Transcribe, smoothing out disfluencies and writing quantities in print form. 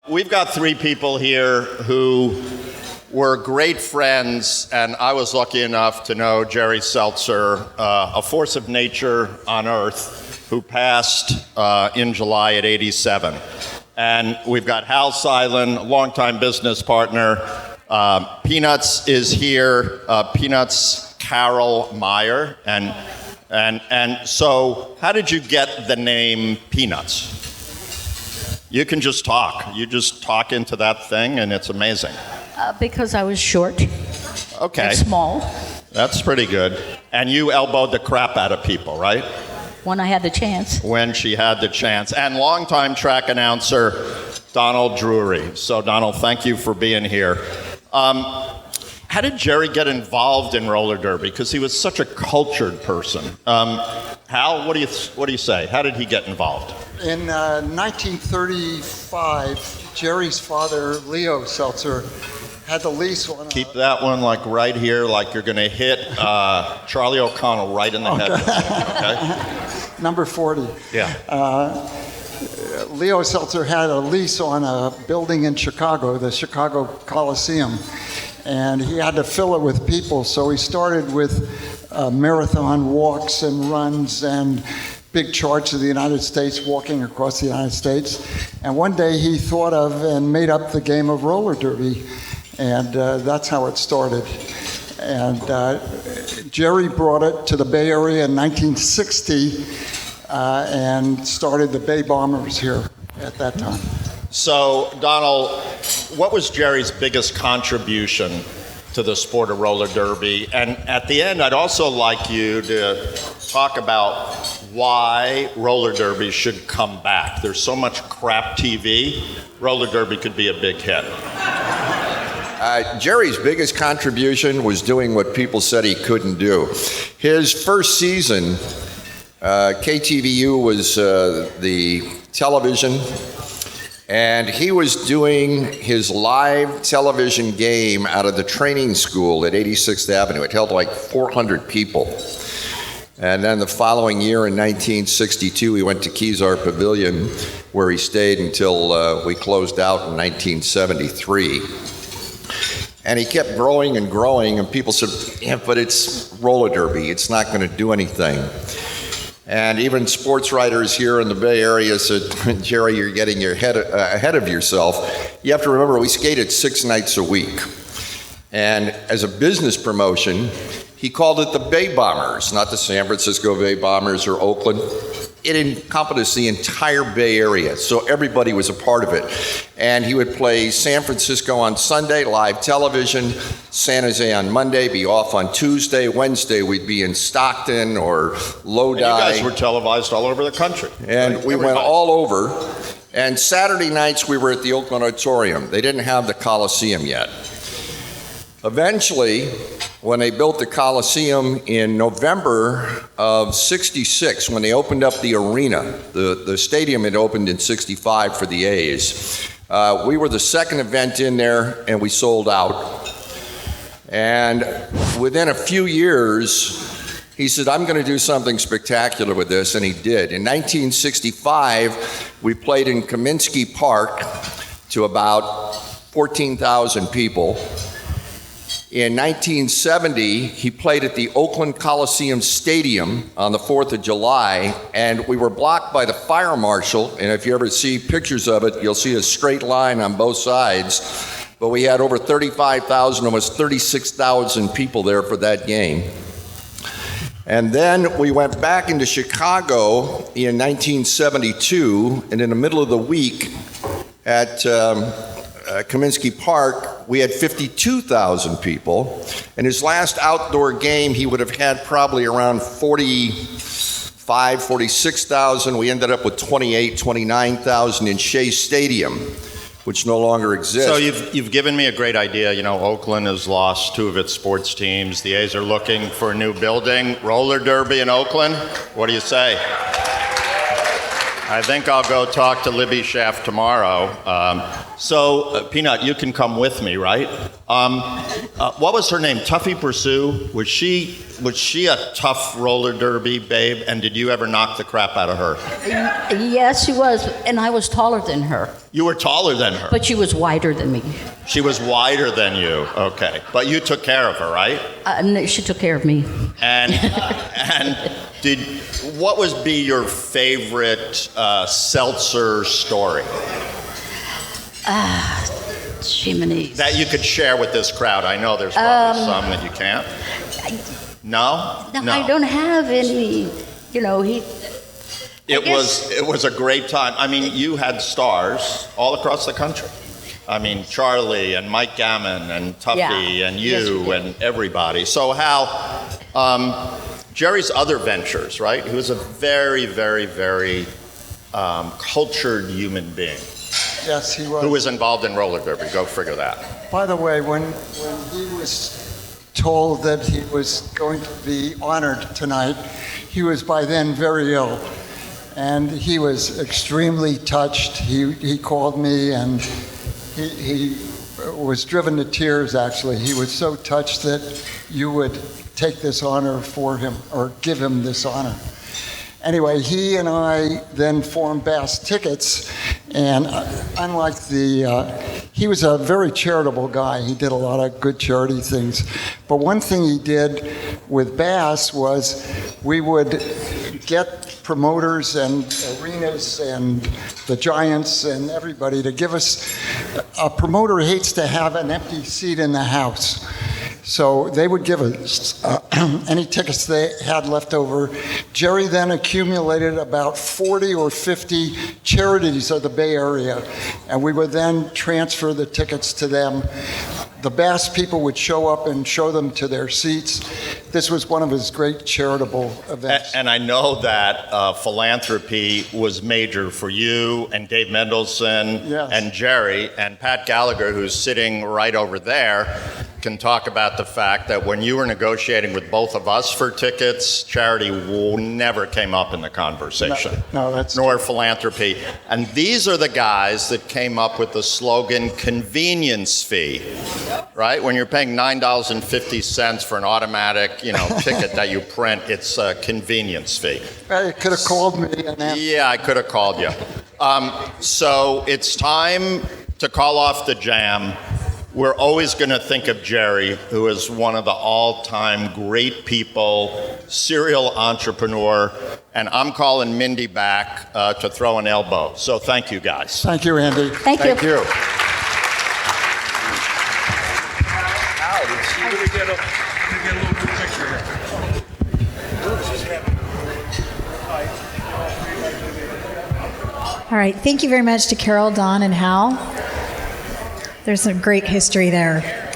We've got three people here who were great friends, and I was lucky enough to know Jerry Seltzer, a force of nature on earth, who passed in July at 87. And we've got Hal Silen, a longtime business partner. Peanuts is here. Peanuts Carol Meyer. And so how did you get the name Peanuts? You can just talk. You just talk into that thing, and it's amazing. Because I was short. Okay. And small. That's pretty good. And you elbowed the crap out of people, right? When I had the chance. When she had the chance. And longtime track announcer, Donald Drewry. So, Donald, thank you for being here. How did Jerry get involved in roller derby? Because he was such a cultured person. Hal, what do you say? How did he get involved? In 1935, Jerry's father, Leo Seltzer, had the lease on. Keep that one like right here, like you're going to hit Charlie O'Connell right in the head. Okay. Number 40. Yeah. Leo Seltzer had a lease on a building in Chicago, the Chicago Coliseum, and he had to fill it with people. So he started with marathon walks and runs and big charts of the United States, walking across the United States. And one day he thought of and made up the game of roller derby. And that's how it started. And Jerry brought it to the Bay Area in 1960 and started the Bay Bombers here at that time. So, Donald, what was Jerry's biggest contribution to the sport of roller derby? And at the end, I'd also like you to talk about why roller derby should come back. There's so much crap TV. Roller derby could be a big hit. Jerry's biggest contribution was doing what people said he couldn't do. His first season, KTVU was the television, and he was doing his live television game out of the training school at 86th Avenue. It held like 400 people. And then the following year in 1962, he went to Kezar Pavilion, where he stayed until we closed out in 1973. And he kept growing and growing, and people said, yeah, but it's roller derby. It's not going to do anything. And even sports writers here in the Bay Area said, Jerry, you're getting your head ahead of yourself. You have to remember, we skated 6 nights a week. And as a business promotion, he called it the Bay Bombers, not the San Francisco Bay Bombers or Oakland. It encompassed the entire Bay Area, so everybody was a part of it. And he would play San Francisco on Sunday, live television, San Jose on Monday, be off on Tuesday, Wednesday we'd be in Stockton or Lodi. And you guys were televised all over the country. And right? we went all over. And Saturday nights we were at the Oakland Auditorium. They didn't have the Coliseum yet. Eventually, when they built the Coliseum in November of '66, when they opened up the arena, the stadium had opened in '65 for the A's. We were the second event in there, and we sold out. And within a few years, he said, I'm going to do something spectacular with this, and he did. In 1965, we played in Kaminsky Park to about 14,000 people. In 1970, he played at the Oakland Coliseum Stadium on the 4th of July, and we were blocked by the fire marshal, and if you ever see pictures of it, you'll see a straight line on both sides. But we had over 35,000, almost 36,000 people there for that game. And then we went back into Chicago in 1972, and in the middle of the week at Kaminsky Park, we had 52,000 people. And his last outdoor game, he would have had probably around 46,000. We ended up with 29,000 in Shea Stadium, which no longer exists. So you've given me a great idea. You know, Oakland has lost 2 of its sports teams. The A's are looking for a new building. Roller derby in Oakland. What do you say? I think I'll go talk to Libby Schaff tomorrow. Peanut, you can come with me, right? What was her name? Tuffy Pursue? Was she a tough roller derby babe? And did you ever knock the crap out of her? Yes, she was, and I was taller than her. You were taller than her. But she was wider than me. She was wider than you. Okay, but you took care of her, right? No, she took care of me. And what would be your favorite Seltzer story? Jiminy. That you could share with this crowd. I know there's probably some that you can't. No? No, I don't have any. It was a great time. I mean, you had stars all across the country. I mean, Charlie and Mike Gammon and Tuffy and you and everybody. So Hal, Jerry's other ventures, right? He was a very, very, very cultured human being. Yes, he was. Who was involved in roller derby. Go figure that. By the way, when he was told that he was going to be honored tonight, he was by then very ill. And he was extremely touched. He called me and he was driven to tears, actually. He was so touched that you would take this honor for him or give him this honor. Anyway, he and I then formed Bass Tickets, and unlike he was a very charitable guy. He did a lot of good charity things. But one thing he did with Bass was we would get promoters and arenas and the Giants and everybody to give us. A promoter hates to have an empty seat in the house. So they would give us any tickets they had left over. Jerry then accumulated about 40 or 50 charities of the Bay Area, and we would then transfer the tickets to them. The Bass people would show up and show them to their seats. This was one of his great charitable events. And I know that philanthropy was major for you and Dave Mendelsohn and Jerry, and Pat Gallagher, who's sitting right over there, can talk about the fact that when you were negotiating with both of us for tickets, charity never came up in the conversation. No, that's nor philanthropy. And these are the guys that came up with the slogan convenience fee, right? When you're paying $9.50 for an automatic, ticket that you print, it's a convenience fee. You could have called me. Yeah, I could have called you. So it's time to call off the jam. We're always going to think of Jerry, who is one of the all-time great people, serial entrepreneur, and I'm calling Mindy back to throw an elbow. So thank you, guys. Thank you, Andy. Thank you. Thank you. Let me get a little good picture here. All right, thank you very much to Carol, Don, and Hal. There's some great history there.